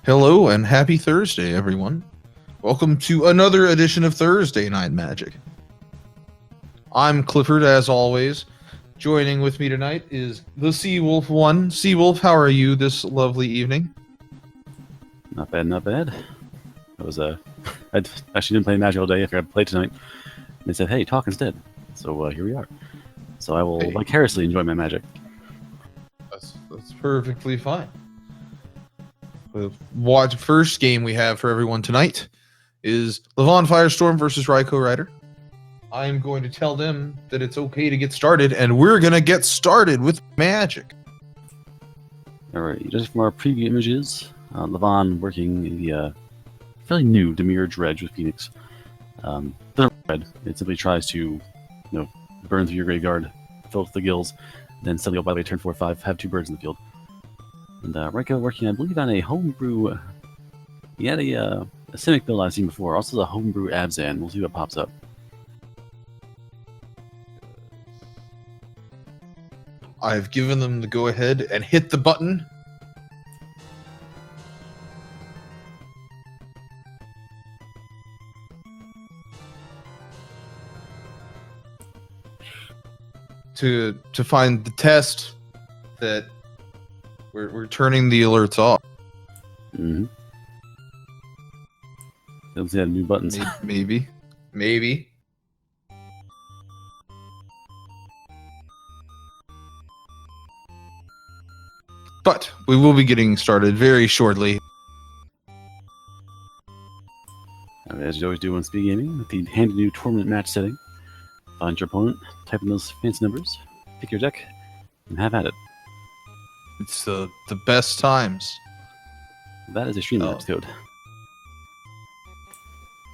Hello and happy Thursday, everyone. Welcome to another edition of Thursday Night Magic. I'm Clifford, as always. Joining with me tonight is the Seawolf One. Seawolf, how are you this lovely evening? Not bad, not bad. I was I actually didn't play Magic all day. I forgot to play tonight. And they said, "Hey, talk instead." So here we are. So I will vicariously enjoy my Magic. That's perfectly fine. The first game we have for everyone tonight is Levon Firestorm versus Raikou Rider. I'm going to tell them that it's okay to get started, and we're going to get started with Magic. All right, just from our preview images, Levon working the fairly new Dimir Dredge with Phoenix. Doesn't red. It simply tries to, burn through your graveyard, fill it with the gills, then suddenly, oh, by the way, turn 4/5, have 2 birds in the field. And Raikou working, I believe, on a homebrew. He had a Simic build I've seen before. Also, a homebrew Abzan. We'll see what pops up. I've given them the go-ahead and hit the button. To find the test that we're turning the alerts off. Mm-hmm. Let's add new buttons. Maybe. But we will be getting started very shortly. As you always do on Speed Gaming, with the handy new tournament match setting. Find your opponent, type in those fancy numbers, pick your deck, and have at it. It's the best times. That is a Streamlabs code. I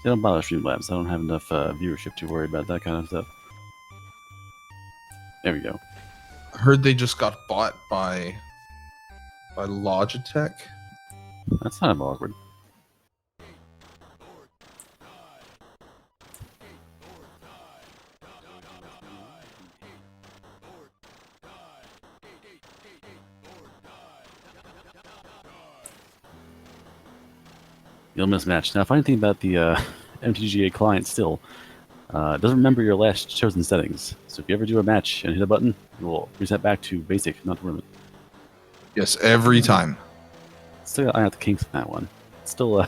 don't bother Streamlabs. I don't have enough viewership to worry about that kind of stuff. There we go. I heard they just got bought by Logitech. That's kind of awkward. You'll mismatch. Now, funny thing about the MTGA client still, it doesn't remember your last chosen settings. So if you ever do a match and hit a button, it will reset back to basic, not tournament. Yes, every time. Still got eye out the kinks on that one. It's still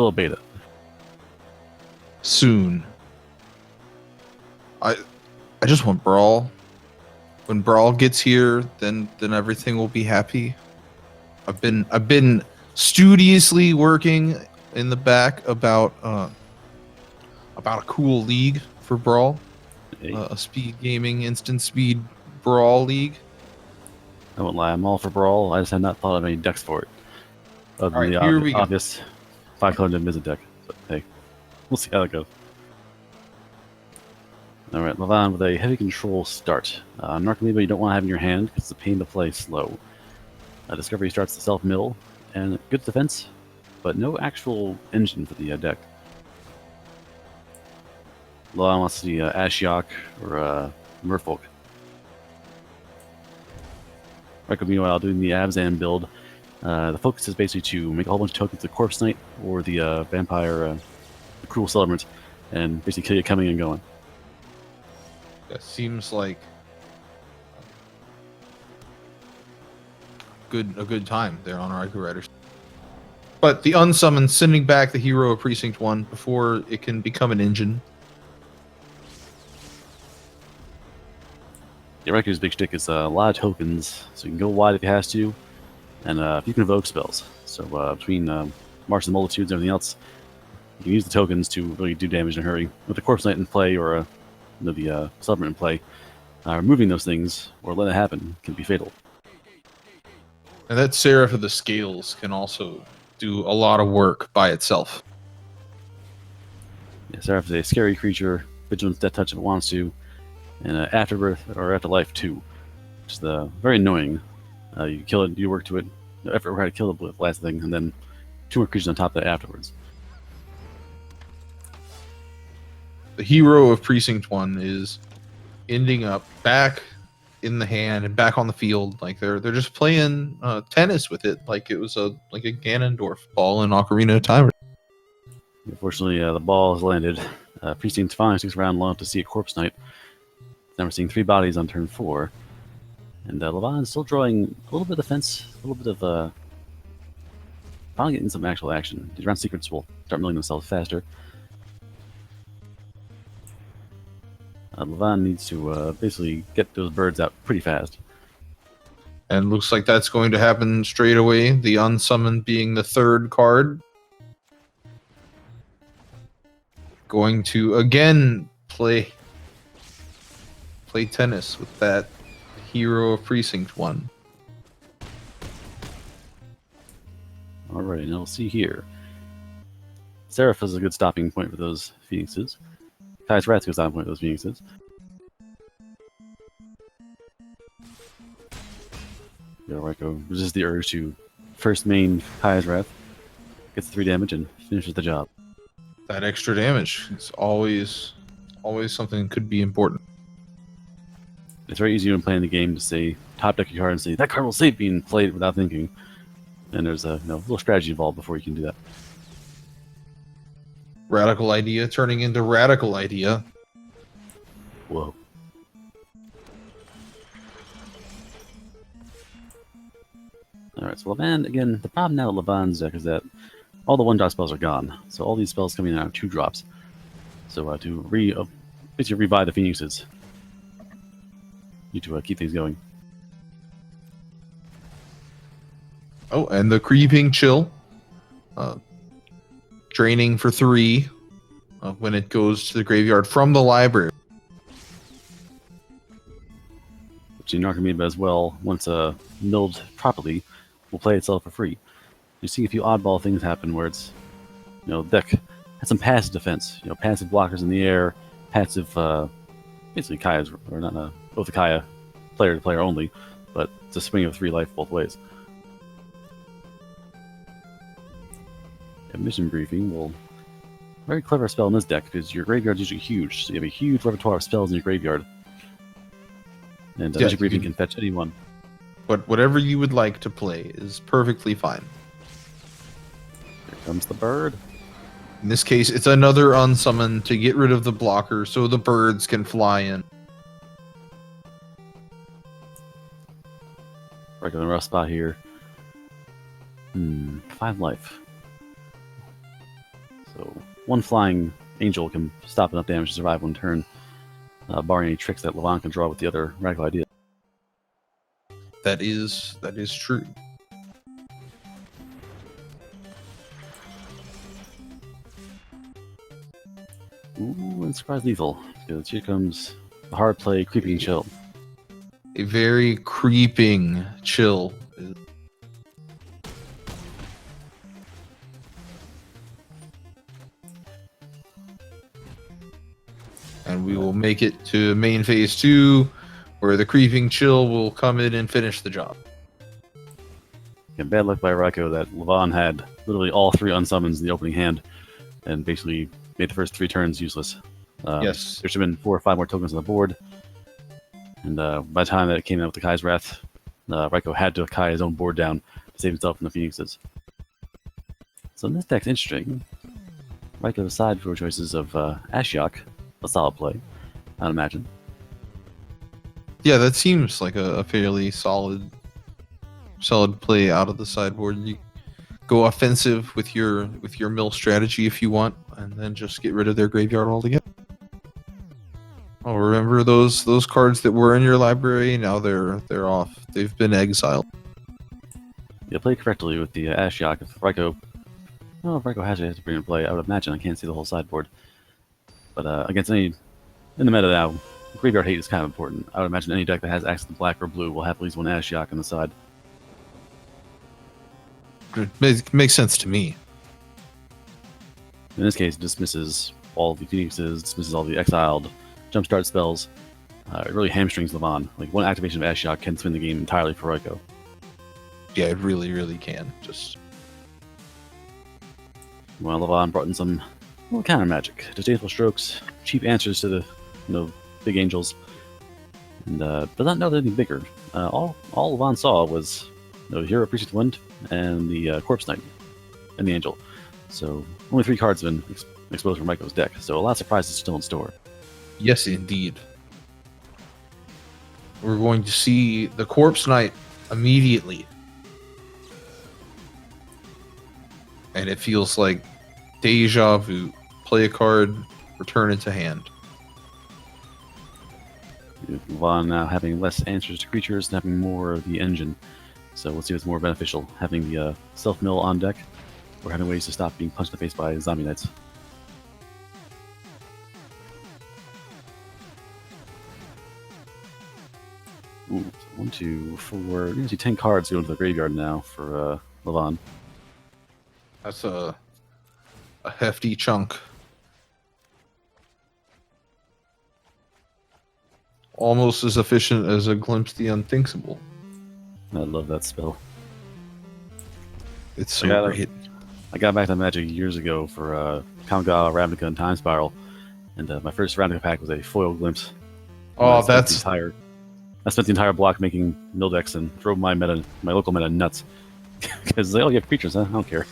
a beta. Soon. I just want Brawl. When Brawl gets here, then everything will be happy. I've been studiously working in the back about a cool league for Brawl, a speed gaming instant speed Brawl league. I won't lie, I'm all for Brawl. I just have not thought of any decks for it. Other than the obvious 5-color Mizzet deck. But hey, we'll see how that goes. Alright, Levon with a heavy control start. Narcomoeba you don't want to have in your hand because it's a pain to play slow. Discovery starts the self-mill, and good defense, but no actual engine for the deck. Levon wants the Ashiok or Merfolk. Raikou, meanwhile, doing the Abzan build. The focus is basically to make a whole bunch of tokens of Corpse Knight or the Vampire, the Cruel Celebrant, and basically kill you coming and going. That seems like a good time there on Raikou Riders. But the Unsummon sending back the hero of Precinct 1 before it can become an engine. Yeah, Raikou's big shtick is a lot of tokens, so you can go wide if he has to, and you can evoke spells. So between March of the Multitudes and everything else, you can use the tokens to really do damage in a hurry. With the Corpse Knight in play or the Celebrant in play, removing those things or letting it happen can be fatal. And that Seraph of the Scales can also do a lot of work by itself. Yeah, Seraph is a scary creature, Vigilance, Death Touch if it wants to, and Afterbirth or Afterlife too, which is very annoying. You kill it, you work to it, effort required to kill the last thing, and then 2 more creatures on top of that afterwards. The hero of Precinct 1 is ending up back in the hand and back on the field. Like they're just playing tennis with it, like it was a Ganondorf ball in Ocarina of Time. Unfortunately, the ball has landed. Precinct finally sticks around long enough to see a corpse knight. Now we're seeing 3 bodies on turn 4. And Levon's still drawing a little bit of defense, a little bit of finally getting some actual action. These round secrets will start milling themselves faster. Levon needs to basically get those birds out pretty fast. And looks like that's going to happen straight away. The unsummoned being the 3rd card. Going to again play tennis with that hero of Precinct 1. Alright, now we'll see here. Seraph is a good stopping point for those phoenixes. Kai's Wrath's a good stopping point for those phoenixes. Raiko resists the urge to first main Kai's Wrath, gets 3 damage, and finishes the job. That extra damage is always something that could be important. It's very easy when playing the game to say, top deck your card and say, that card will save being played without thinking. And there's a little strategy involved before you can do that. Radical idea turning into radical idea. Whoa. Alright, so Levon, again, the problem now with Levon's deck is that all the 1-drop spells are gone. So all these spells coming out are 2 drops. So to basically revive the Phoenixes, you need to keep things going. Oh, and the Creeping Chill. Draining for 3 when it goes to the graveyard from the library. Which in Archimede as well, once milled properly, will play itself for free. You see a few oddball things happen where it's, deck has some passive defense, passive blockers in the air, passive, basically Kaya's, or not, both the Kaya, player to player only, but it's a swing of 3 life both ways. Mission Briefing will, very clever spell in this deck because your graveyard's usually huge, so you have a huge repertoire of spells in your graveyard. And Mission Briefing can fetch anyone. But whatever you would like to play is perfectly fine. Here comes the bird. In this case, it's another unsummon to get rid of the blocker so the birds can fly in. Right in the rough spot here. 5 life. So 1 flying angel can stop enough damage to survive 1 turn, barring any tricks that Levon can draw with the other radical idea. That is true. Ooh, and surprise lethal, because here comes the hard play Creeping Chill. A very creeping chill. And we will make it to main phase 2, where the Creeping Chill will come in and finish the job. Yeah, bad luck by Raiko that Levon had literally all 3 unsummons in the opening hand, and basically made the first 3 turns useless. Yes. There should have been 4 or 5 more tokens on the board, and by the time that it came out with the Kai's Wrath, Raiko had to Kai his own board down to save himself from the Phoenixes. So this deck's interesting. Raiko aside for choices of Ashiok, a solid play, I'd imagine. Yeah, that seems like a fairly solid play out of the sideboard. You go offensive with your mill strategy if you want, and then just get rid of their graveyard altogether. Oh, remember those cards that were in your library? Now they're off. They've been exiled. Yeah, play correctly with the Ashiok. If Raiko has to bring it play, I would imagine. I can't see the whole sideboard. But against any, in the meta now, graveyard hate is kind of important. I would imagine any deck that has access to black or blue will have at least 1 Ashiok on the side. It makes sense to me. In this case, it dismisses all the Phoenixes, dismisses all the exiled jumpstart spells. It really hamstrings Levon. Like 1 activation of Ashiok can swing the game entirely for Raiko. Yeah, it really, really can. Just Well, Levon brought in some counter magic, distasteful strokes, cheap answers to the big angels, and does not know anything bigger. All Levon saw was Hero Priest of the Wind and the Corpse Knight and the Angel. So only 3 cards have been exposed from Ryko's deck. So a lot of surprises still in store. Yes, indeed. We're going to see the Corpse Knight immediately. And it feels like deja vu. Play a card, return it to hand. Levon now having less answers to creatures and having more of the engine. So we'll see what's more beneficial, having the self-mill on deck or having ways to stop being punched in the face by zombie knights. Ooh, 1, 2, 4. You're going to see 10 cards go into the graveyard now for Levon. That's a hefty chunk. Almost as efficient as a Glimpse the Unthinkable. I love that spell. It's so great. I got back to Magic years ago for Kamigawa, Ravnica, and Time Spiral, and my first Ravnica pack was a foil Glimpse. Oh, I spent the entire block making mill decks and drove my local meta nuts because they all get creatures. Huh? I don't care.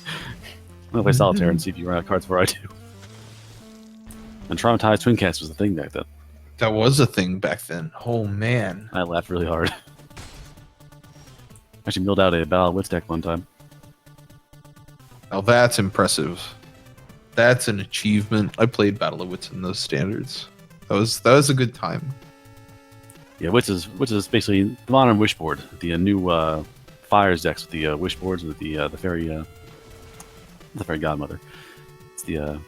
I'm gonna play Solitaire and see if you run out of cards before I do. And Traumatized Twin Cast was the thing back then. That was a thing back then. Oh man, I laughed really hard. Actually milled out a Battle of Wits deck one time. now that's impressive. That's an achievement. I played Battle of Wits in those standards. That was a good time. Yeah, Wits is basically the modern Wishboard. The new Fires decks with the Wishboards with the Fairy Godmother. It's the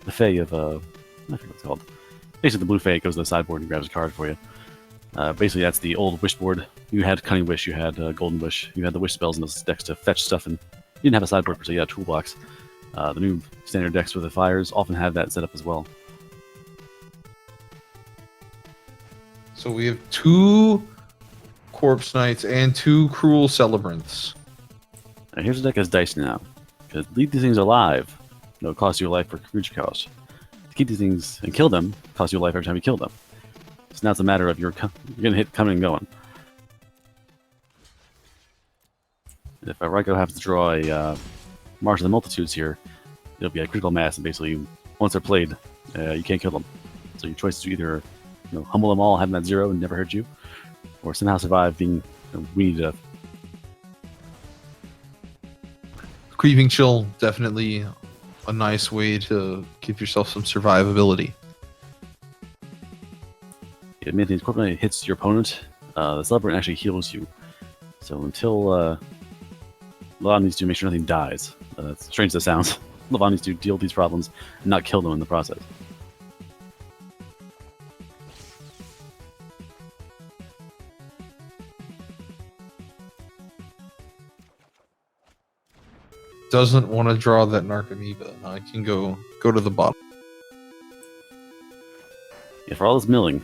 Fae of I forget what it's called. Basically, the blue Fae goes to the sideboard and grabs a card for you. Basically, that's the old Wishboard. You had Cunning Wish, you had Golden Wish, you had the Wish spells in those decks to fetch stuff, and you didn't have a sideboard per se. You had toolbox. The new standard decks with the Fires often have that set up as well. So we have 2 Corpse Knights and 2 Cruel Celebrants. Now, here's a deck as dice now. To leave these things alive, it costs you a life for creature cost. To keep these things and kill them, costs you a life every time you kill them. So now it's a matter of you're getting hit coming and going. If Ryko happens to draw a March of the Multitudes here, it'll be a critical mass, and basically, once they're played, you can't kill them. So your choice is to either humble them all, have them at 0 and never hurt you, or somehow survive being weeded to death. Creeping Chill, definitely a nice way to give yourself some survivability. It means the Corpse Knight hits your opponent, the Celebrant actually heals you. So until Levon needs to make sure nothing dies. It's strange as it sounds. Levon needs to deal with these problems and not kill them in the process. Doesn't want to draw that Narcomoeba. I can go to the bottom. Yeah, for all this milling,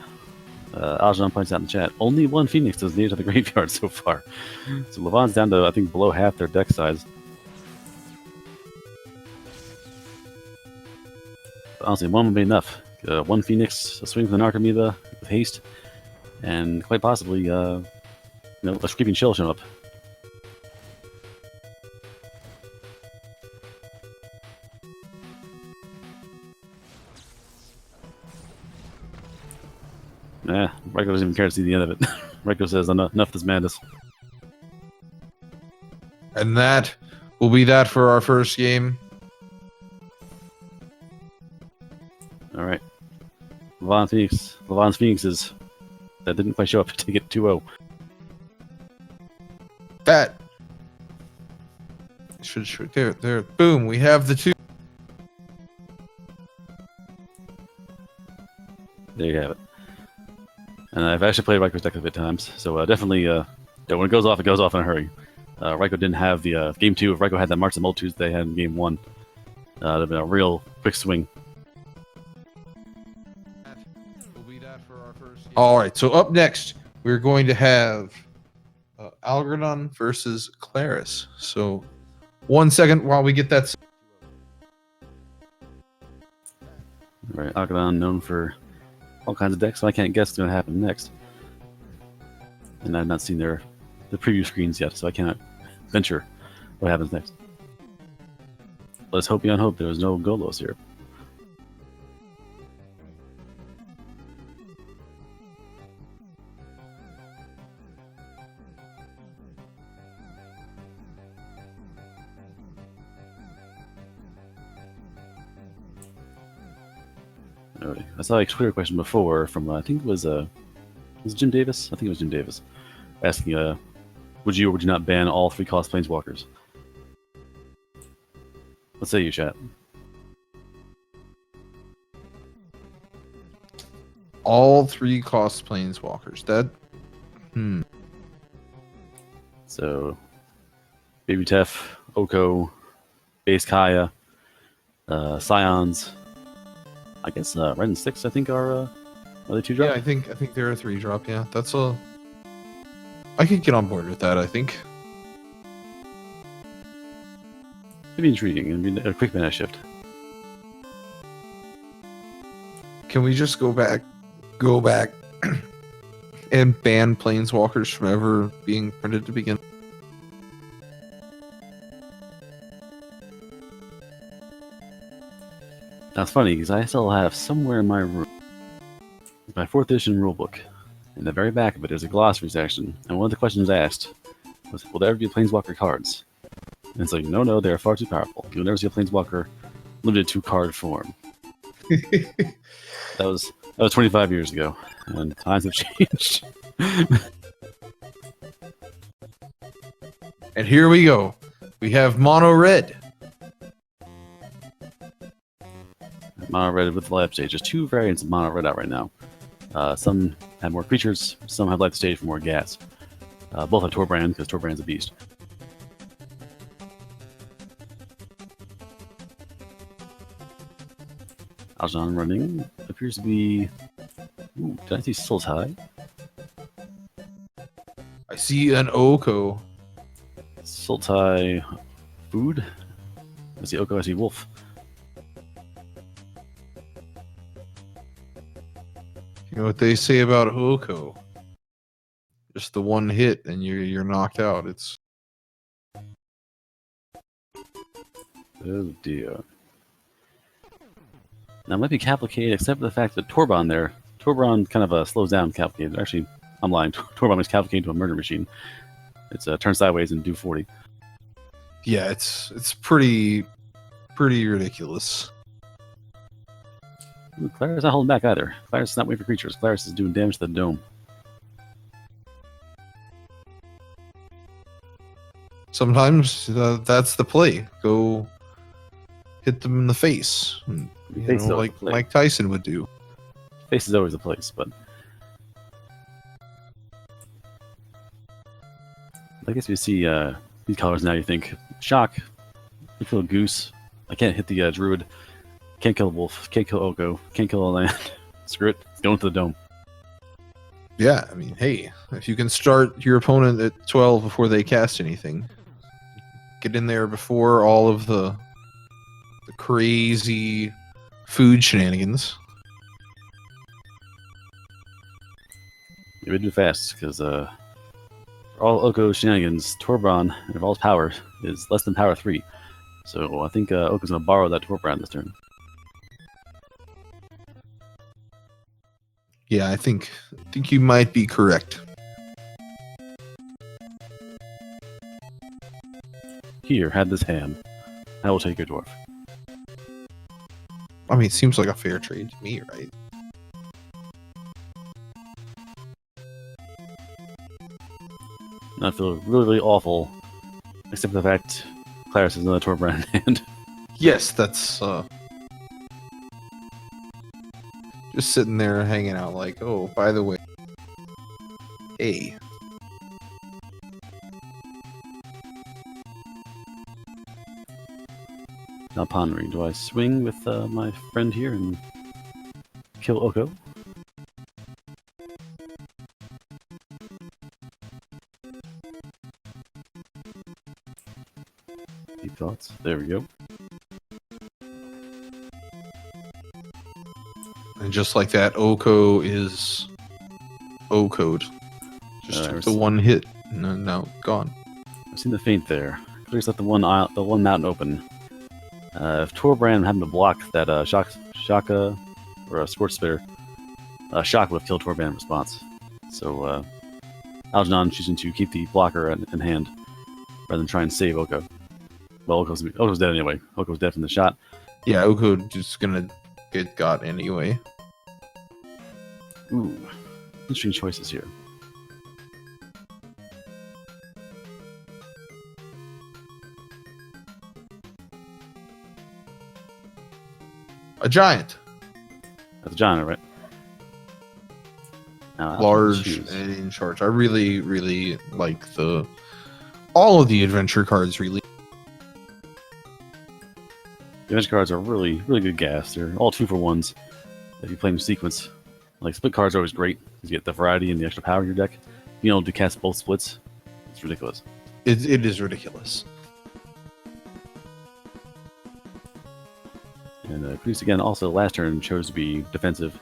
Algernon points out in the chat, only 1 Phoenix is needed to the graveyard so far. So Levon's down to, I think, below half their deck size. But honestly, 1 would be enough. 1 Phoenix, a swing for the Narcomoeba with haste, and quite possibly, a Creeping Chill show up. Ryko doesn't even care to see the end of it. Ryko says, enough this madness. And that will be that for our first game. Alright. Levon's Phoenixes that didn't quite show up to take it 2-0. That should there. Boom, we have the 2. There you have it. And I've actually played Ryko's deck a bit times, so definitely, when it goes off in a hurry. Ryko didn't have the game 2. If Ryko had that March of the Multitudes they had in game 1, that'd have been a real quick swing. All right, so up next we're going to have Algernon versus Claris. So 1 second while we get that. Right, Algernon known for all kinds of decks, so I can't guess what's going to happen next. And I've not seen the preview screens yet, so I cannot venture what happens next. Let's hope beyond hope there was no Golos here. Alright, I saw a Twitter question before from I think it was Jim Davis? I think it was Jim Davis asking would you or would you not ban all 3-cost planeswalkers? What say you, chat? All 3-cost planeswalkers. That. So, Baby Tef, Oko, Base Kaya, Scions. I guess Red and Six. I think are they 2-drop? Yeah, I think they're a 3-drop. Yeah, that's a. I could get on board with that. I think. It'd be intriguing. It'd be a quick mana shift. Can we just go back, and ban planeswalkers from ever being printed to begin? That's funny because I still have somewhere in my room my 4th edition rulebook. In the very back of it, there's a glossary section, and one of the questions asked was, "Will there ever be planeswalker cards?" And it's like, no, they are far too powerful. You'll never see a planeswalker limited to card form. That was 25 years ago, and times have changed. And here we go. We have mono red. Mono red with the life stage. There's 2 variants of mono red out right now. Some have more creatures, some have life stage for more gas. Both have Torbrand because Torbrand's a beast. Aljan running appears to be. Ooh, did I see Sultai? I see an Oko. Sultai food? I see Oko, I see Wolf. You know what they say about Oko? Just the one hit and you're knocked out. It's Oh dear. Now it might be Cavalcade, except for the fact that Torbran kind of slows down Cavalcade. Actually, I'm lying. Torbran makes Cavalcade into a murder machine. It's turn sideways and do 40. yeah, it's pretty ridiculous. Ooh, Claris not holding back either. Claris is not waiting for creatures. Claris is doing damage to the dome. Sometimes that's the play. Go hit them in the face. Face is always Like the play. Mike Tyson would do. Face is always the place, but I guess we see these colors now. You think shock, you feel goose. I can't hit the druid. Can't kill a wolf. Can't kill Oko. Can't kill a land. Screw it. It's going to the dome. Yeah, I mean, hey, if you can start your opponent at 12 before they cast anything, get in there before all of the crazy food shenanigans. You would do fast because for all Oko shenanigans, Torbran, and all his power, is less than power 3. So I think Oko's going to borrow that Torbran this turn. Yeah, I think you might be correct. Here, have this ham. I will take your dwarf. I mean, it seems like a fair trade to me, right? And I feel really, really awful, except for the fact Claris has another Torbran in hand. Yes, that's just sitting there hanging out like, oh, by the way, hey. Now pondering, do I swing with my friend here and kill Oko? Deep thoughts. There we go. And just like that, Oko is O-code. Just the one hit. No, gone. I've seen the feint there. Clears out the one mountain open. If Torbrand happened to block that Shaka or a Scorch Spitter, Shock would have killed Torbrand in response. So Algernon choosing to keep the blocker in hand rather than try and save Oko. Well, Oko's dead anyway. Oko's dead from the shot. Yeah, Oko just gonna get got anyway. Ooh, interesting choices here. A giant. That's a giant, right? Now, Large and in charge. I really, really like all of the adventure cards. Really, the adventure cards are really, really good gas. They're all 2-for-1s if you play them in sequence. Like split cards are always great because you get the variety and the extra power in your deck. Being able to cast both splits, it's ridiculous. it is ridiculous. And Cruz again also last turn chose to be defensive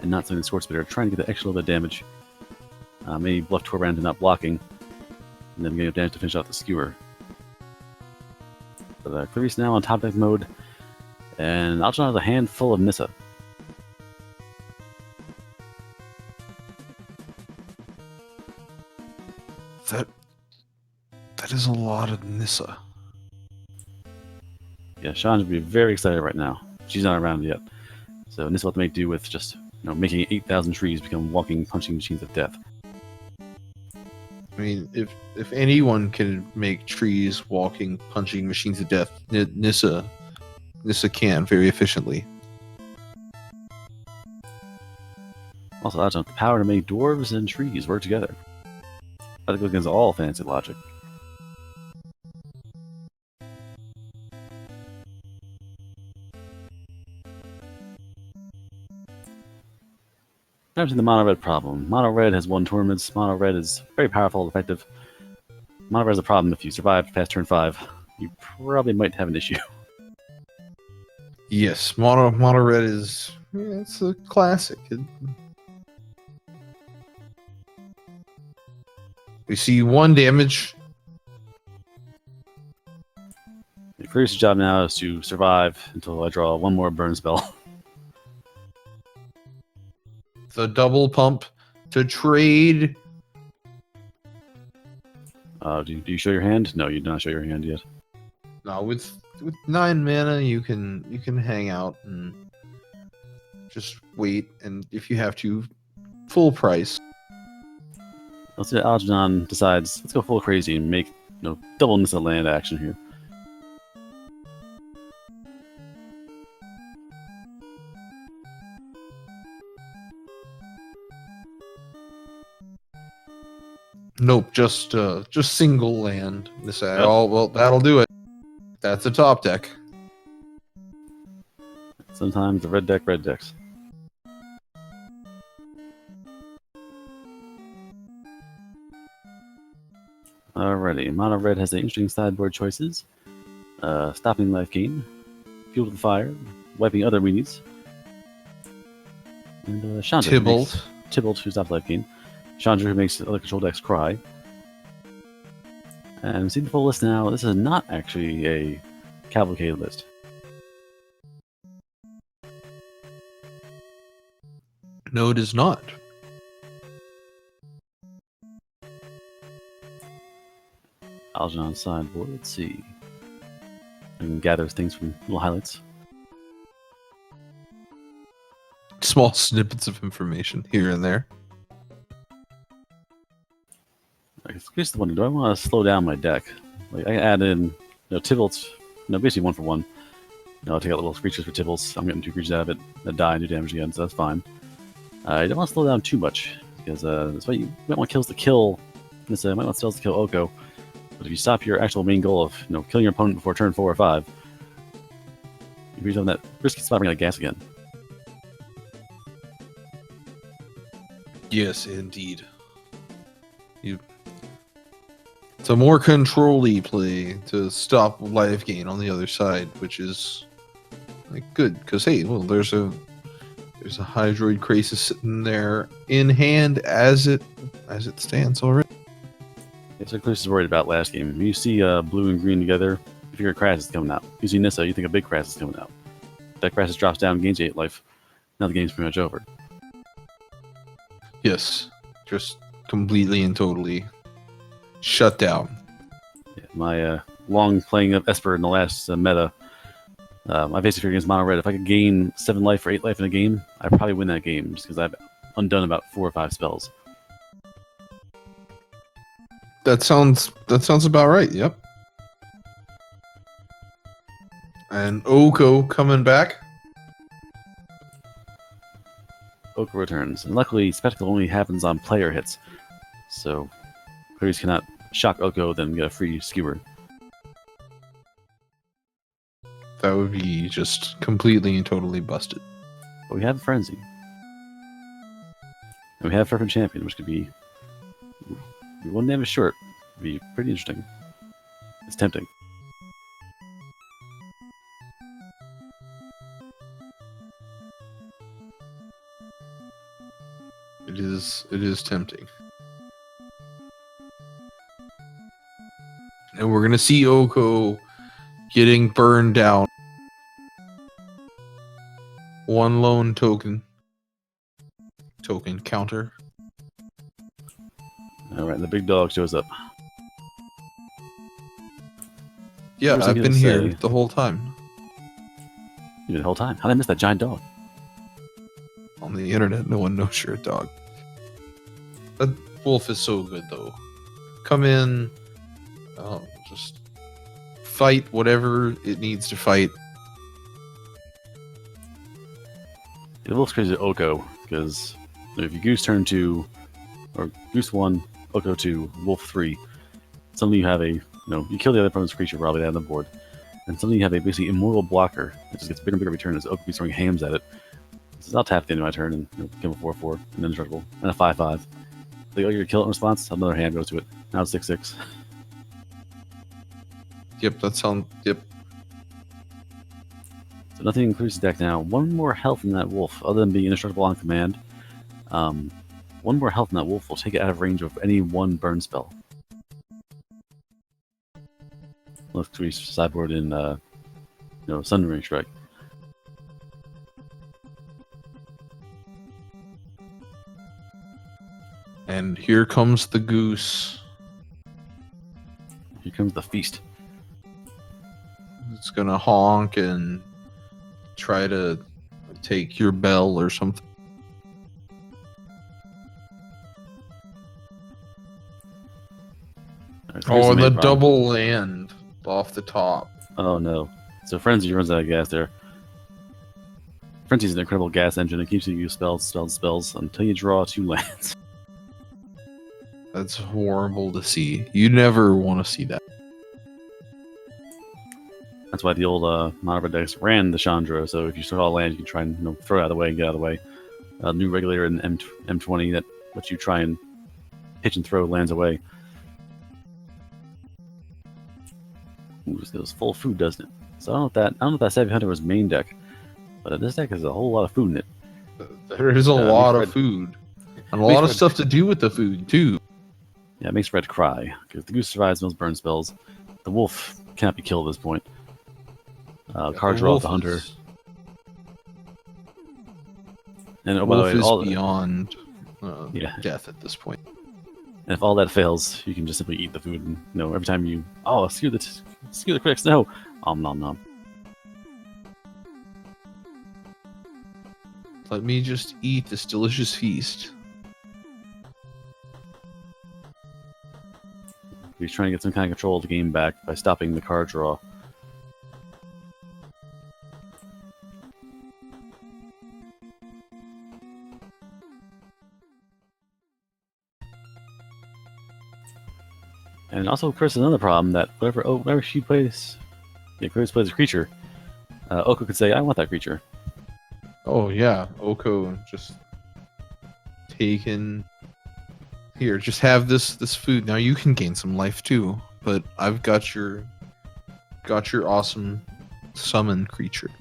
and not something the Scorch Spitter, trying to get the extra little bit of damage. Maybe bluff Torbrand into not blocking, and then getting damage to finish off the skewer. But Clarice now on top deck mode, and Algernon has a hand full of Nissa. That is a lot of Nissa. Yeah, Sean would be very excited right now. She's not around yet. So Nissa will have to make do with just making 8,000 trees become walking punching machines of death. I mean, if anyone can make trees walking punching machines of death, Nissa can very efficiently. Also, Algernon, the power to make dwarves and trees work together. That goes against all fantasy logic. Now to the mono red problem. Mono red has won tournaments. Mono red is very powerful and effective. Mono red is a problem if you survive past turn 5. You probably might have an issue. Yes, mono red is it's a classic. We see 1 damage. The Clarice's job now is to survive until I draw 1 more burn spell. The double pump to trade. Do you show your hand? No, you do not show your hand yet. No, with 9 mana, you can hang out and just wait, and if you have to, full price. Let's see. Algernon decides let's go full crazy and make double Nissa land action here. Nope, just single land. Oh well, that'll do it. That's a top deck. Sometimes the red decks. Alrighty, mono red has the interesting sideboard choices. Stopping life gain, fuel with fire, wiping other weenies, and Chandra. Tybalt, who stops life gain. Chandra, who makes other control decks cry. And see the full list now. This is not actually a cavalcade list. No, it is not. Algernon sideboard. Let's see. I can gather things from little highlights. Small snippets of information here and there. Here's the one. Do I want to slow down my deck? Like I add in, Tybalt's, basically 1-for-1. I'll take out little creatures for Tybalt's. I'm getting 2 creatures out of it that die and do damage again, so that's fine. I don't want to slow down too much because that's why you might want kills to kill. This might want spells to kill Oko. But if you stop your actual main goal of killing your opponent before turn 4 or 5, you're on that risky spot bringing out gas again. Yes, indeed. It's a more control-y play to stop life gain on the other side, which is good because hey, well, there's There's a Hydroid Krasis sitting there in hand as it stands already. Yeah, so Chris is worried about last game. You see blue and green together, you figure Krasis is coming out. You see Nissa, you think a big Krasis is coming out. That Krasis drops down, gains 8 life. Now the game's pretty much over. Yes, just completely and totally shut down. Yeah, my long playing of Esper in the last meta, I basically figured against Mono Red, if I could gain 7 life or 8 life in a game, I'd probably win that game just because I've undone about 4 or 5 spells. That sounds about right. Yep. And Oko coming back. Oko returns, and luckily Spectacle only happens on player hits, so players cannot shock Oko then get a free skewer. That would be just completely and totally busted. But we have Frenzy. And we have Fervent Champion, which could be one damage short. It'd be pretty interesting. It's tempting. It is tempting. And we're gonna see Oko getting burned down. One lone token counter. Alright, the big dog shows up. Yeah, What was I I've gonna been here say? the whole time. You know, the whole time. How did I miss that giant dog? On the internet, no one knows you're a dog. That wolf is so good, though. Come in, just fight whatever it needs to fight. It looks crazy to Oko, because if you Goose turn 2, or Goose 1, Oko 2, Wolf 3, suddenly you have a, you kill the other opponent's creature probably down the board, and suddenly you have a basically immortal blocker that just gets bigger and bigger every turn as Oko keeps throwing hams at it. So I'll tap at the end of my turn and give him a 4/4, and then indestructible, and a 5/5. Like, oh, you're gonna kill it in response? Another hand goes to it. Now it's 6/6. Yep, that sounds. Yep. So nothing includes the deck now. One more health in that wolf, other than being indestructible on command. One more health in that wolf will take it out of range of any one burn spell. Let's sideboard in, Sundering Strike. And here comes the goose. Here comes the feast. It's gonna honk and try to take your bell or something. Right, Oh, and the problem. double land off the top. Oh no. So Frenzy runs out of gas there. Frenzy's an incredible gas engine. It keeps you use spells until you draw 2 lands. That's horrible to see. You never want to see that. That's why the old Mono Red decks ran the Chandra, so if you draw a land, you can try and throw it out of the way and get out of the way. New regulator in M20 that lets you try and pitch and throw lands away. Ooh, this goes full food, doesn't it? So I don't know if that Savvy Hunter was main deck, but this deck has a whole lot of food in it. There is a lot makes of food. And a makes lot of red- stuff to do with the food, too. Yeah, it makes Red cry, because the Goose survives most burn spells. The Wolf cannot be killed at this point. Card draw of the Hunter. And oh, by the Wolf way, is all beyond Yeah. death at this point. And if all that fails, you can just simply eat the food. And every time you skew the critics, no, nom nom. Let me just eat this delicious feast. He's trying to get some kind of control of the game back by stopping the card draw. And also, Chris, another problem that whenever she plays, Chris plays a creature, Oko could say, "I want that creature." Oh yeah, Oko just taken. Here, just have this food. Now you can gain some life too, but I've got your awesome summon creature.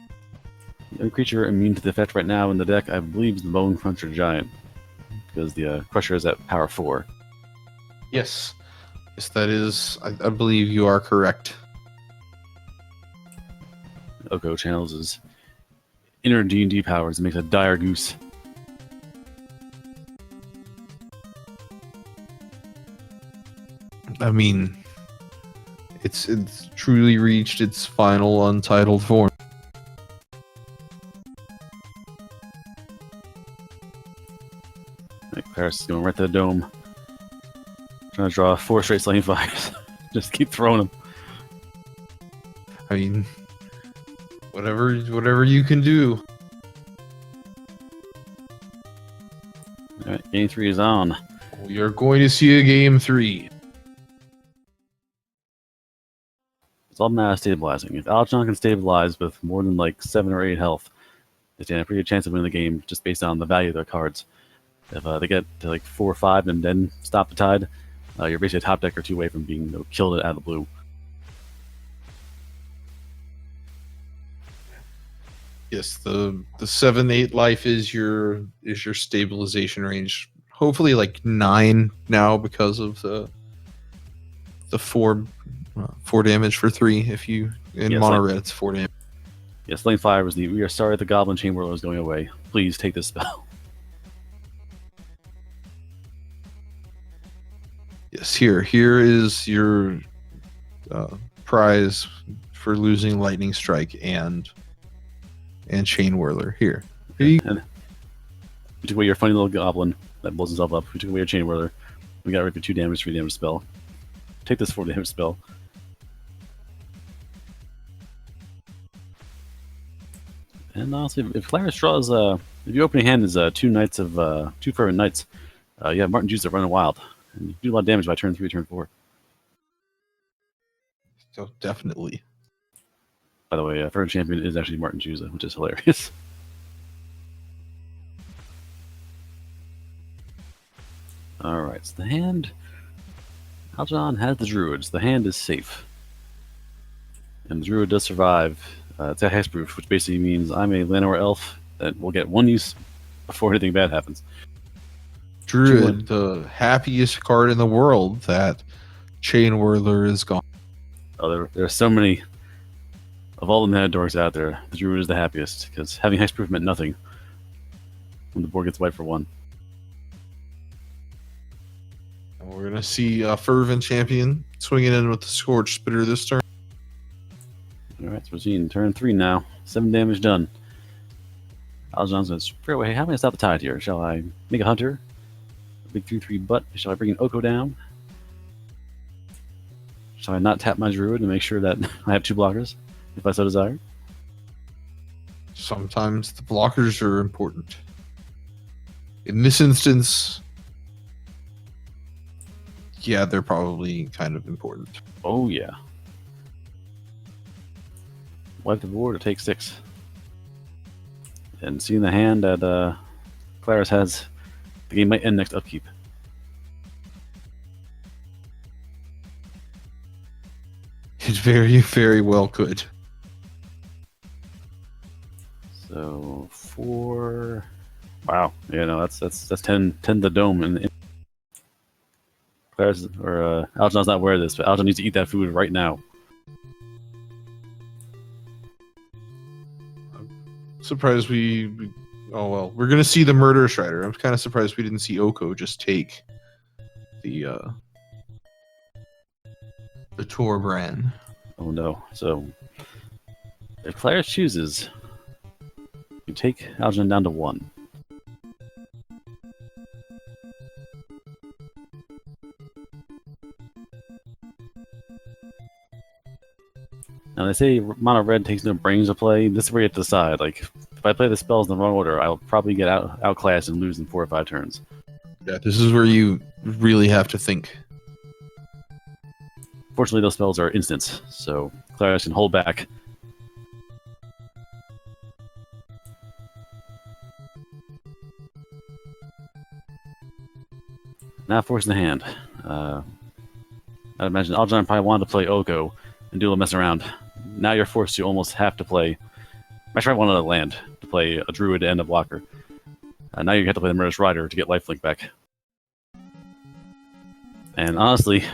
The only creature immune to the effect right now in the deck, I believe, is the Bone Cruncher Giant, because the Crusher is at power 4. Yes. Yes, that is. I believe you are correct. Oko channels his inner D&D powers and makes a dire goose. I mean, it's truly reached its final untitled form. Paris is going right to the dome. Trying to draw 4 straight Slaying Fires. Just keep throwing them. I mean, whatever you can do. Alright, game 3 is on. You're going to see a game 3. It's all matter of stabilizing. If Algernon can stabilize with more than like 7 or 8 health, they stand a pretty good chance of winning the game just based on the value of their cards. If they get to like 4 or 5 and then stop the tide, you're basically a top deck or 2 away from being killed out of the blue. Yes, the 7-8 life is your stabilization range. Hopefully like 9 now because of the 4 damage for 3. If you in mono red, it's 4 damage. Yes, Lane 5 was the "We are sorry the Goblin Chamberlain is going away. Please take this spell." Yes, here is your prize for losing Lightning Strike and Chain Whirler. Here you And we took away your funny little goblin that blows himself up. We took away your Chain Whirler. We got rid of your 2 damage, 3 damage spell. Take this 4 damage spell. And honestly, if Clarence draws, if your opening hand is 2 Knights of 2 Fervent Knights, you have Marten Juice running wild, and you do a lot of damage by turn 3, turn 4. So definitely. By the way, Fervent Champion is actually Marten Juice, which is hilarious. Alright, so the hand. Algernon has the Druids. The hand is safe. And the Druid does survive. It's a hexproof, which basically means I'm a Llanowar elf that will get 1 use before anything bad happens. Druid, the happiest card in the world that Chain Whirler is gone. Oh, there are so many of all the Manadorks out there. The Druid is the happiest, because having hexproof meant nothing when the board gets wiped for 1. And we're going to see a Fervent Champion swinging in with the Scourge Spitter this turn. Alright, so we're seeing turn 3 now. 7 damage done. Algernon says, "Hey, how am I going to stop the tide here? Shall I make a Hunter? A big 3/3 butt? Shall I bring an Oko down? Shall I not tap my Druid and make sure that I have 2 blockers, if I so desire?" Sometimes the blockers are important. In this instance, yeah, they're probably kind of important. Oh, yeah. Wipe the board or take 6. And seeing the hand that Claris has, the game might end next upkeep. It very, very well could. So 4. Wow. Yeah, no, that's 10 to the dome. And Claris or Algernon's not aware of this, but Algernon needs to eat that food right now. Surprised oh well, we're gonna see the Murder Strider. I'm kind of surprised we didn't see Oko just take the Torbran. Oh no. So if Claris chooses, you take Algernon down to 1. Now they say mono red takes no brains to play. This is where you have to decide. Like, if I play the spells in the wrong order, I'll probably get outclassed and lose in 4 or 5 turns. Yeah, this is where you really have to think. Fortunately, those spells are instants, so Claris can hold back. Now forcing the hand. I'd imagine Algernon probably wanted to play Oko and do a little mess around. Now you're forced to almost have to play Actually, I wanted to land to play a druid and a blocker. Now you have to play the Murderous Rider to get lifelink back. And honestly,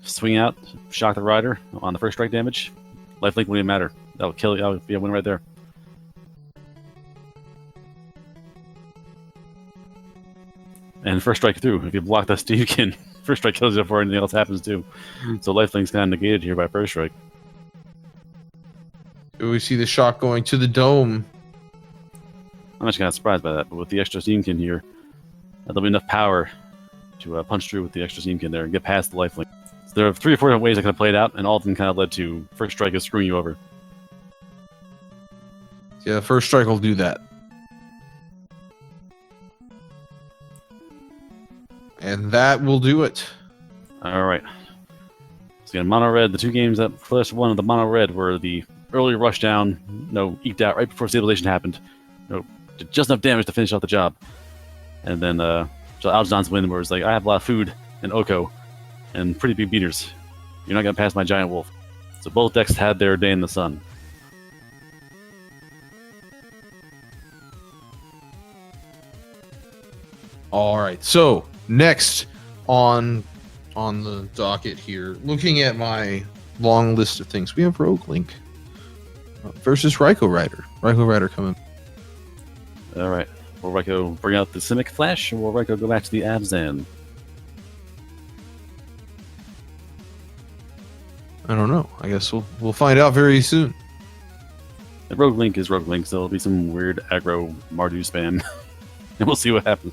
swing out, shock the rider on the first strike damage. Lifelink wouldn't even matter. That would kill you. That would be a win right there. And first strike through. If you block that Stevekin, first strike kills you before anything else happens too. So lifelink's kind of negated here by first strike. We see the shock going to the dome. I'm actually kind of surprised by that, but with the extra Steamkin here, there'll be enough power to punch through with the extra Steamkin there and get past the lifelink. So there are 3 or 4 different ways I could have played out, and all of them kind of led to first strike is screwing you over. Yeah, first strike will do that. And that will do it. Alright. So again, Mono Red, the 2 games that first one of the Mono Red were the early rushdown, eked out right before stabilization happened. Did just enough damage to finish off the job. And then Algernon win where it's like, I have a lot of food and Oko and pretty big beaters. You're not going to pass my Giant Wolf. So both decks had their day in the sun. All right. So next on the docket here, looking at my long list of things, we have Rogue Link versus Raikou Rider. Raikou Rider coming. All right. Will Raikou bring out the Simic Flash, or will Raikou go back to the Abzan? I don't know. I guess we'll find out very soon. And Rogue Link is Rogue Link, so it'll be some weird aggro Mardu spam, and we'll see what happens.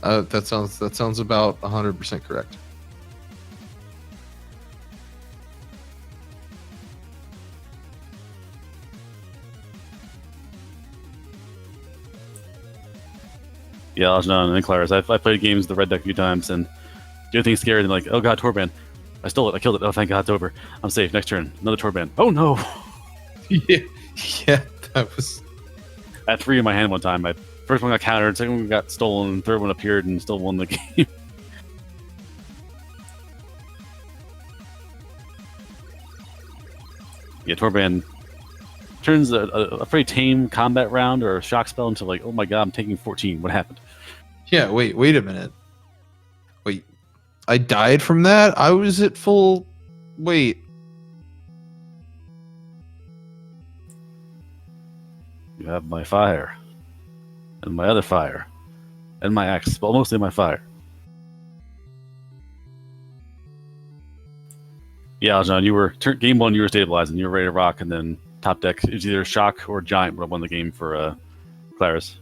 That sounds about 100% correct. Yeah, Algernon and Claris. I've played games with the red deck a few times, and do things scary, and like, oh god, Torban. I stole it, I killed it, oh thank god, it's over. I'm safe, next turn. Another Torban. Oh no! yeah, that was... I had 3 in my hand one time. My first one got countered, second one got stolen, third one appeared and still won the game. Yeah, Torban turns a very tame combat round or a shock spell into like, oh my god, I'm taking 14. What happened? Yeah, wait a minute. Wait, I died from that? I was at full... Wait. You have my fire. And my other fire. And my axe, but mostly my fire. Yeah, Algernon, you were... Game 1, you were stabilizing. You were ready to rock, and then top deck, it was either Shock or Giant would have won the game for Claris.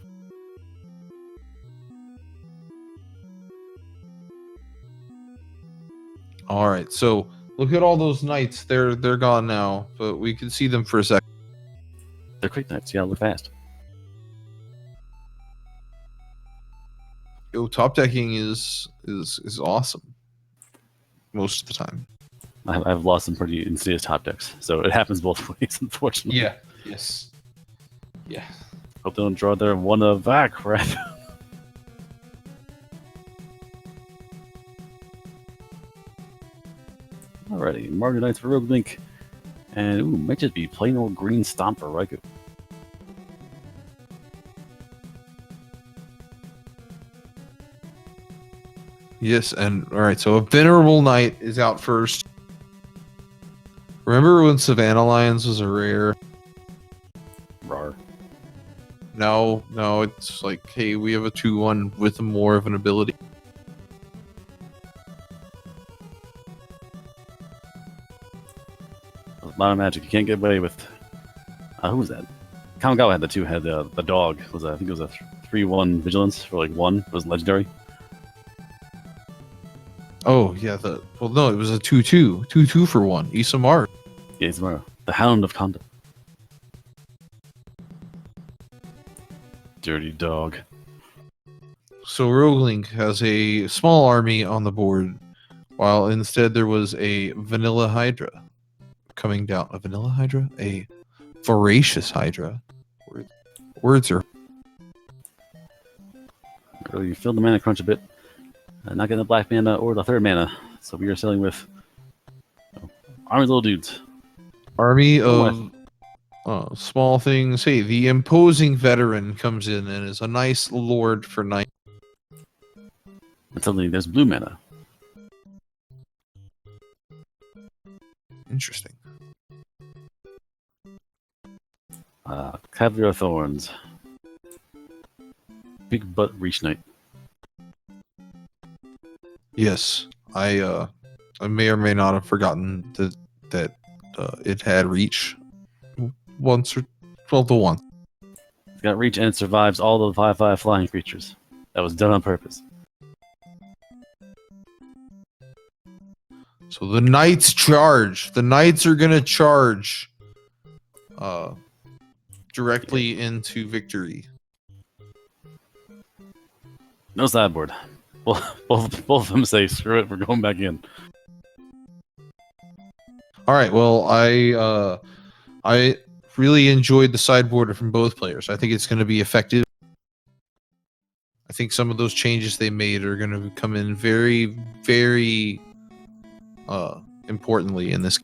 All right, so look at all those knights. They're gone now, but we can see them for a second. They're quick knights. Yeah, look fast. Yo, top decking is awesome most of the time. I've lost some pretty insidious top decks, so it happens both ways, unfortunately. Yeah. Yes. Yeah. Hope they don't draw their one of that crap. Alrighty, Mardu Knights for Rogue Link. And ooh, might just be plain old green stomp for Raikou. Yes, and all right, so a Venerable Knight is out first. Remember when Savannah Lions was a rare? Rar. No, it's like, hey, we have a 2/1 with more of an ability. Modern Magic, you can't get away with. Who was that? Kamigawa had the 2. Had the dog. I think it was a 3/1 vigilance for like 1. It was legendary. Oh yeah, no, it was a 2/2, 2/2 for 1. Isamar. Yeah, it's the Hound of Conda. Dirty dog. So Rogue Link has a small army on the board, while instead there was a Vanilla Hydra coming down. A Vanilla Hydra? A Voracious Hydra. Words are... So you filled the mana crunch a bit. Not getting the black mana or the third mana. So we are selling with Army little dudes. Army Oh, of small things. Hey, the imposing veteran comes in and is a nice lord for night. And suddenly there's blue mana. Interesting. Cavalier of Thorns. Big butt reach knight. Yes, I may or may not have forgotten that it had reach once or the one. It's got reach and it survives all the 5/5 flying creatures. That was done on purpose. So the knights charge. The knights are gonna charge directly into victory. No sideboard. Both of them say, screw it, we're going back in. All right. Well, I really enjoyed the sideboard from both players. I think it's going to be effective. I think some of those changes they made are going to come in very, very importantly in this.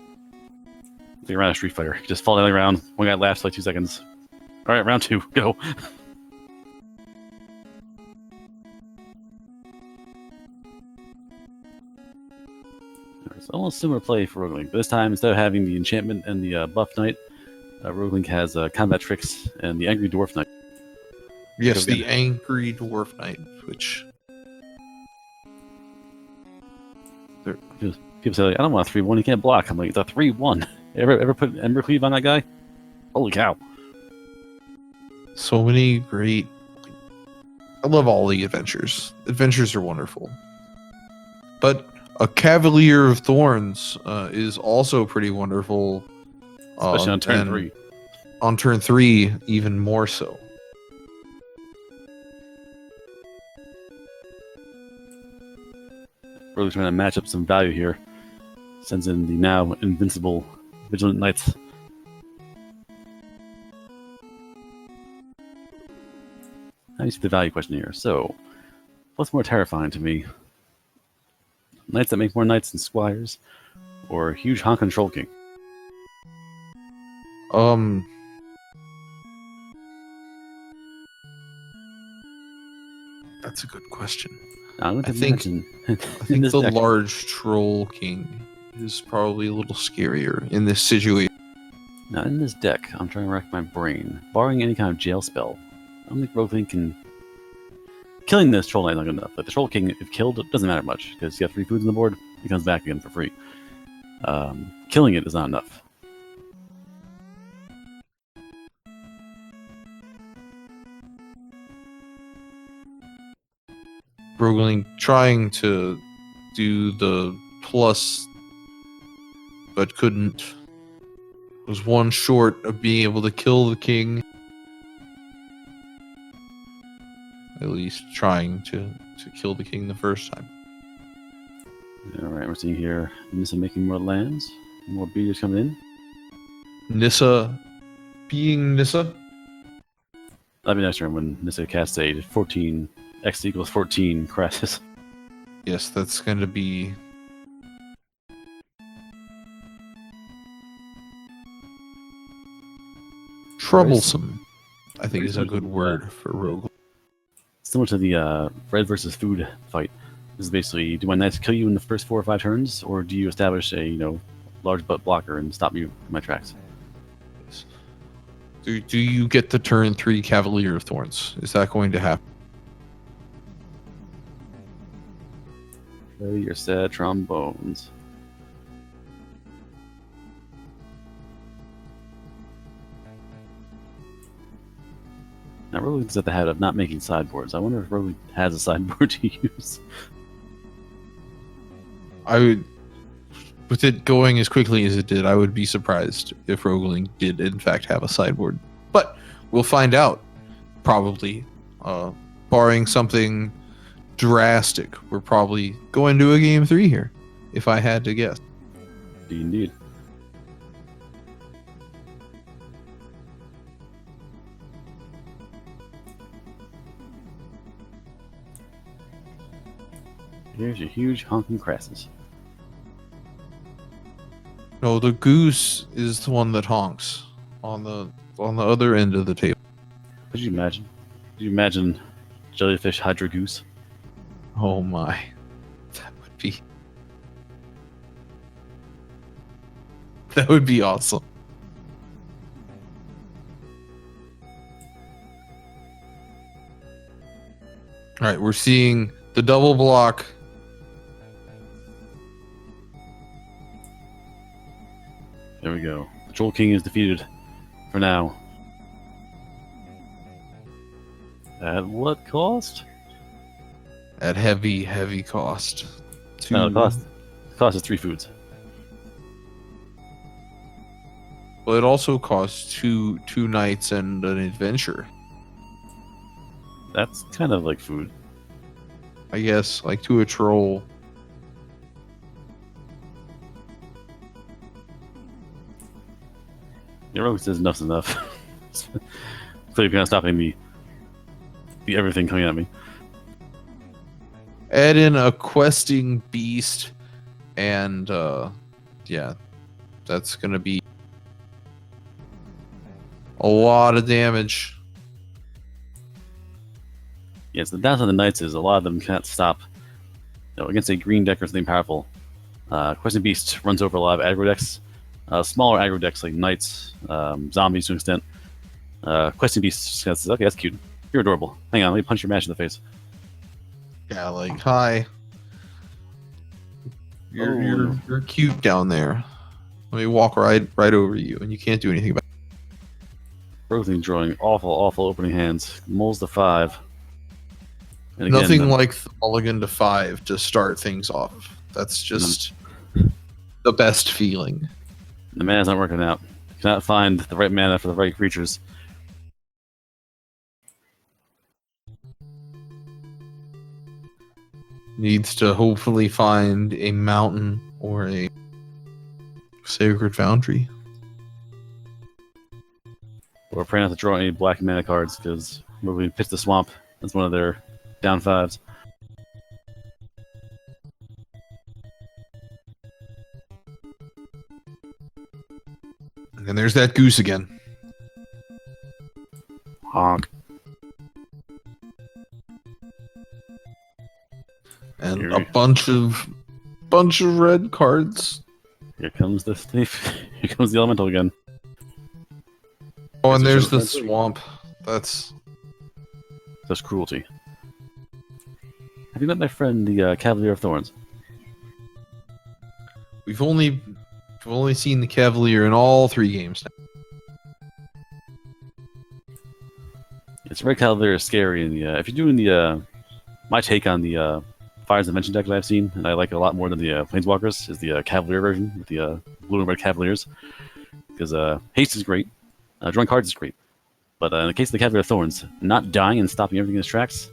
Like around a Street Fighter. You just fall down the ground. One guy laughs for like 2 seconds. All right, round 2, go. It's almost similar play for Roguelink, but this time instead of having the enchantment and the buff knight, Roguelink has combat tricks and the angry dwarf knight. Yes, the angry dwarf knight, which People say, like, I don't want a 3/1, you can't block. I'm like, it's a 3/1. Ever put Embercleave on that guy? Holy cow. so many great. I love all the adventures. Adventures are wonderful, but a Cavalier of Thorns is also pretty wonderful. Especially on turn and 3. On turn 3, even more so. Really trying to match up some value here. Sends in the now invincible Vigilant Knights. How do you see the value question here? So, what's more terrifying to me? Knights that make more knights than squires, or huge honk and troll king? That's a good question. Now, I think I the large troll king is probably a little scarier in this situation. Now, in this deck, I'm trying to rack my brain. Barring any kind of jail spell, I don't think Roguelink can. Killing this Troll Knight is not good enough. But the Troll King, if killed, it doesn't matter much, because you have 3 foods on the board, he comes back again for free. Killing it is not enough. Roguelink trying to do the plus, but couldn't. Was one short of being able to kill the king. At least trying to kill the king the first time. Alright, we're seeing here Nissa making more lands, more beaters coming in. Nissa being Nissa. That'd be nice turn when Nissa casts a 14 X equals 14 Crassus. Yes, that's going to be troublesome. I think is a good word for rogue. Similar to the red versus food fight. This is basically, do my knights kill you in the first 4 or 5 turns, or do you establish a large butt blocker and stop me in my tracks? Do you get the turn 3 Cavalier of Thorns? Is that going to happen? Play your sad trombones. Now, Rogue's at the head of not making sideboards. I wonder if Rogue has a sideboard to use. I would, with it going as quickly as it did, I would be surprised if Roguelink did in fact have a sideboard. But we'll find out, probably. Barring something drastic, we're probably going to a game 3 here, if I had to guess. Indeed. Here's your huge honking Crassus. No, the goose is the one that honks on the other end of the table. Could you imagine? Could you imagine jellyfish hydra goose? Oh my, that would be awesome. All right, we're seeing the double block. There we go. The Troll King is defeated for now. At what cost? At heavy, heavy cost. No, the cost is 3 foods. Well, it also costs two nights and an adventure. That's kind of like food. I guess, like to a troll. Your rogue says enough's enough. Clearly, you're not stopping me. Everything coming at me. Add in a questing beast, and yeah, that's gonna be a lot of damage. Yes, the downside of the knights is a lot of them can't stop. Against a green deck or something powerful. Questing Beast runs over a lot of aggro decks. Smaller aggro decks like knights, zombies to an extent. Questing Beast says, okay, that's cute. You're adorable. Hang on, let me punch your match in the face. Yeah, like hi. You're cute down there. Let me walk right over you, and you can't do anything about it. Rothing drawing awful opening hands. Moles to 5. And again, Nothing like the mulligan to 5 to start things off. That's just the best feeling. The mana's not working out. Cannot find the right mana for the right creatures. Needs to hopefully find a mountain or a sacred foundry. We're praying not to draw any black mana cards because we're going to pitch the swamp. That's one of their down 5s. And there's that goose again. Honk. And a bunch of red cards. Here comes the thief. Here comes the elemental again. Oh, and there's the swamp. That's cruelty. Have you met my friend, the Cavalier of Thorns? we've only seen the Cavalier in all 3 games now. It's Red Cavalier is scary, and if you're doing the my take on the Fires Invention deck that I've seen, and I like it a lot more than the Planeswalkers, is the Cavalier version with the blue and red Cavaliers, because haste is great, drawing cards is great, but in the case of the Cavalier of Thorns, not dying and stopping everything in its tracks,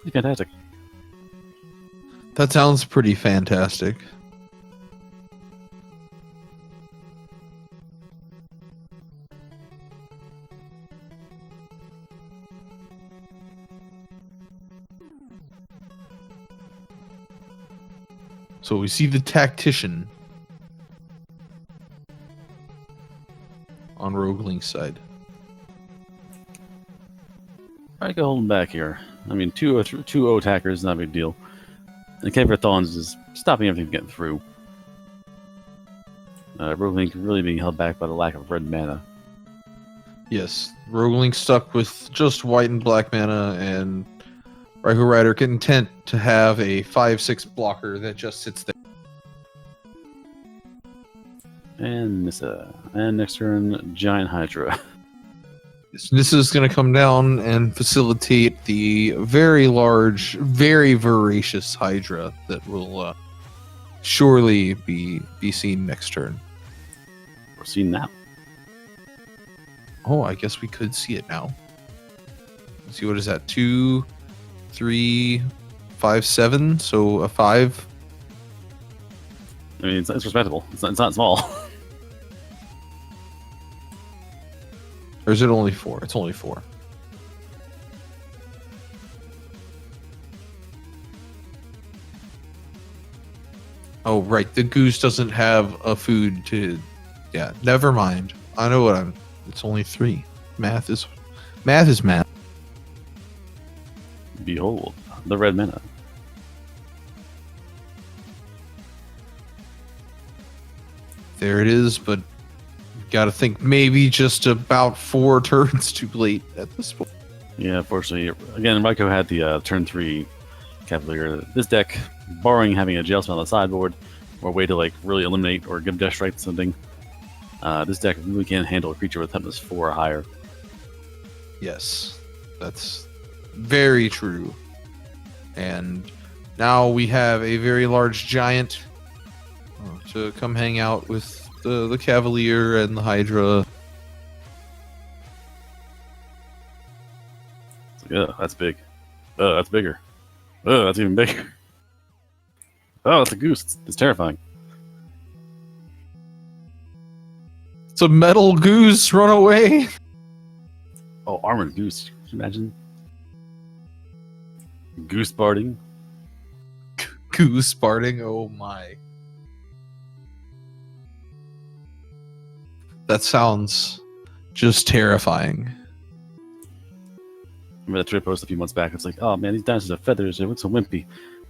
pretty fantastic. That sounds pretty fantastic. So we see the tactician on Roguelink's side. I can hold him back here. I mean, 2-0 attackers is not a big deal. And Cavalier of Thorns is stopping everything from getting through. Roguelink really being held back by the lack of red mana. Yes, Roguelink stuck with just white and black mana, and Raikou Rider content to have a 5/6 blocker that just sits there. And Nissa. And next turn, Giant Hydra. This is going to come down and facilitate the very large, very voracious Hydra that will surely be seen next turn. We're seeing now. Oh, I guess we could see it now. Let's see, what is that? 2, 3, 5, 7. So a 5. I mean, it's respectable. It's not small. Or is it only 4? It's only 4. Oh, right. The goose doesn't have a food to. Yeah, never mind. I know what I'm. It's only 3. Math is math. Behold, the red mana. There it is, but got to think maybe just about 4 turns too late at this point. Yeah, unfortunately, again, Ryko had the turn 3 Cavalier. This deck, barring having a jail spell on the sideboard, or a way to like really eliminate or give Death Strike to something, this deck really can't handle a creature with toughness 4 or higher. Yes, that's very true. And now we have a very large giant to come hang out with the Cavalier and the Hydra. It's like, oh, that's big. Oh, that's bigger. Oh, that's even bigger. Oh, it's a goose. It's terrifying. It's a metal goose. Run away. Oh, armored goose. Can you imagine? Goose barding. Goose barding. Oh my. That sounds just terrifying. Remember that Twitter post a few months back? It's like, oh man, these dinosaurs have feathers. They look so wimpy.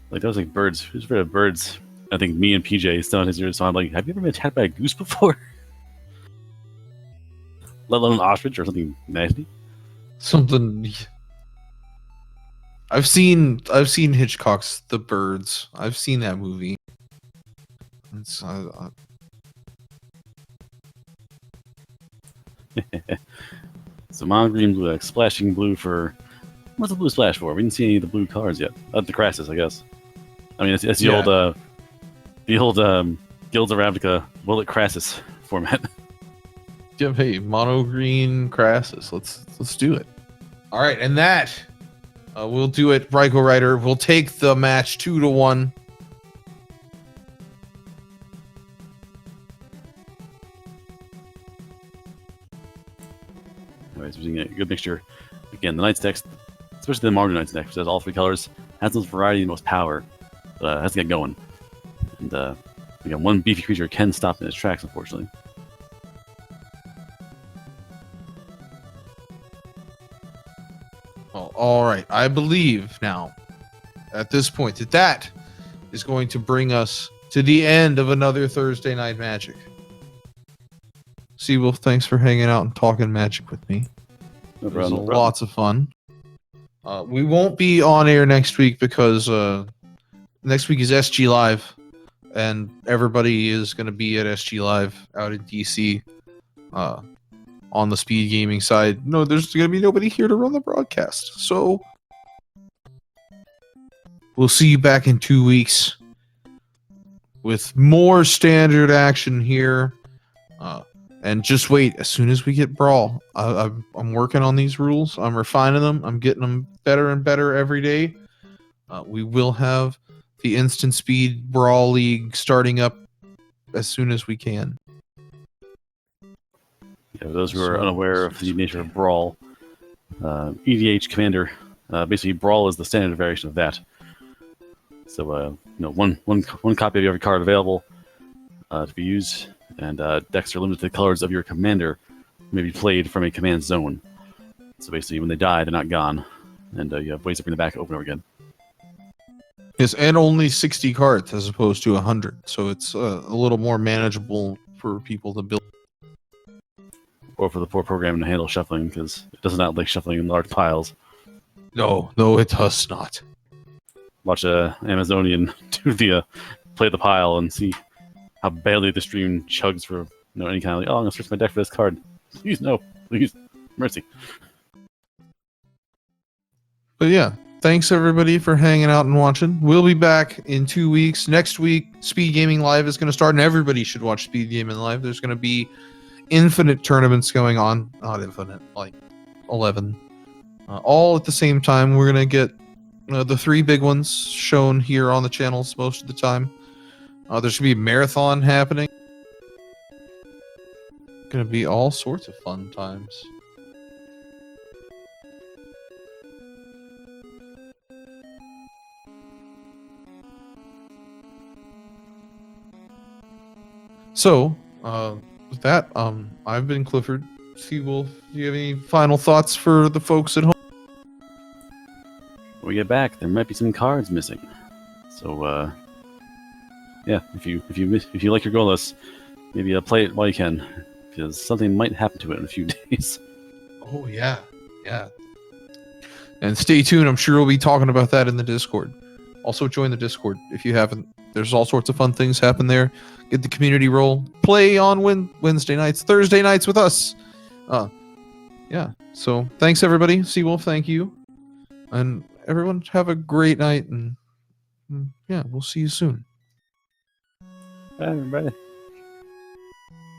Like, that was like birds. Who's afraid of birds? I think me and PJ still in his ears. So I'm like, have you ever been attacked by a goose before? Let alone an ostrich or something nasty. Something. I've seen Hitchcock's The Birds. I've seen that movie. It's So mono green blue, like splashing blue for what's the blue splash for? We didn't see any of the blue colors yet. The Crassus, I guess. I mean, it's the Yeah. old Guilds of Ravnica Bullet Crassus format. yeah, hey, mono green Crassus. Let's do it. All right, and that we'll do it. Ryko Rider will take the match 2-1. Anyways, we're using a good mixture. Again, the Knights deck, especially the Mardu Knights deck, which has all 3 colors, has the most variety and most power, but has to get going. And again, one beefy creature can stop in its tracks, unfortunately. Well, all right, I believe now at this point that is going to bring us to the end of another Thursday Night Magic. Seawolf, thanks for hanging out and talking Magic with me. No It was problem, no problem. lots of fun. We won't be on air next week because next week is SG Live, and everybody is going to be at SG Live out in DC. On the speed gaming side, no, there's going to be nobody here to run the broadcast. So we'll see you back in 2 weeks with more standard action here. And just wait. As soon as we get Brawl, I'm working on these rules. I'm refining them. I'm getting them better and better every day. We will have the Instant Speed Brawl League starting up as soon as we can. Yeah, for those who are unaware of the nature of Brawl, EDH Commander, basically Brawl is the standard variation of that. So, one copy of every card available to be used, and decks are limited to the colors of your commander, may be played from a command zone. So basically, when they die, they're not gone, and you have ways to bring them back over and over again. Yes, and only 60 cards as opposed to 100. So it's a little more manageable for people to build. Or for the poor program to handle shuffling, because it does not like shuffling in large piles. No, it does not. Watch a Amazonian do the play the pile and see how badly the stream chugs for any kind of like, oh, I'm gonna search my deck for this card. Please no, please, mercy. But yeah, thanks everybody for hanging out and watching. We'll be back in 2 weeks. Next week, Speed Gaming Live is going to start, and everybody should watch Speed Gaming Live. There's going to be infinite tournaments going on. Not infinite, like 11. All at the same time. We're going to get the 3 big ones shown here on the channels most of the time. There's going to be a marathon happening. Going to be all sorts of fun times. So, with that, I've been Clifford. Seawolf, do you have any final thoughts for the folks at home? When we get back, there might be some cards missing. So, yeah, if you like your Golas, maybe play it while you can, because something might happen to it in a few days. Oh yeah, yeah. And stay tuned. I'm sure we'll be talking about that in the Discord. Also, join the Discord if you haven't. There's all sorts of fun things happen there. Get the community roll. Play on Wednesday nights, Thursday nights with us. Yeah. So thanks everybody. Seawolf, thank you, and everyone have a great night. And yeah, we'll see you soon. Bye, everybody.